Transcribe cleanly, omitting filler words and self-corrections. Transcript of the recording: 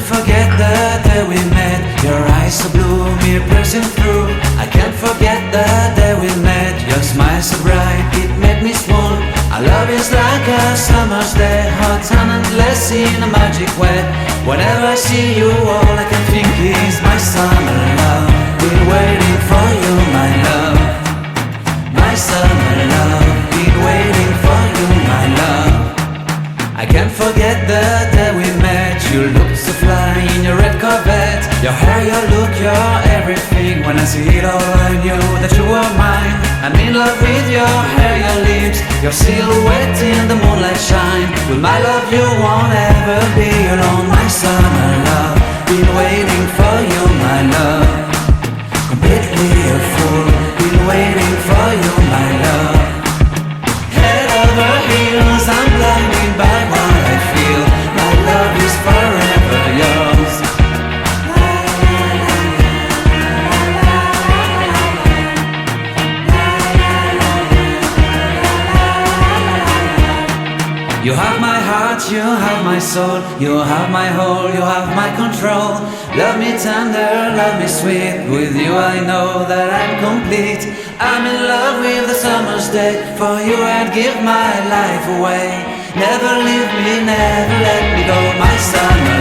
Forget the day we met. Your eyes so blue, me piercing through. I can't forget the day we met. Your smile so bright, it made me swoon. Our love is like a summer's day, hot and endless in a magic way. Whenever I see you, all I can think is my summer love. Been waiting for you, my love. My summer love. Been waiting for you, my love. I can't forget the day we met. You looked so fly in your red Corvette. Your hair, your look, your everything. When I see it all, I knew that you were mine. I'm in love with your hair, your lips, your silhouette in the moonlight shine. With my love you won't ever be alone. My summer love, been waiting for you, my love. Completely a fool, been waiting for you, my love. Head over heels, I'm blinded by what I feel. My love is forever yours. You have my heart, you have my soul. You have my whole, you have my control. Love me tender, love me sweet. With you I know that I'm complete. I'm in love with the summer's day. For you I'd give my life away. Never leave me, never let me go. My summer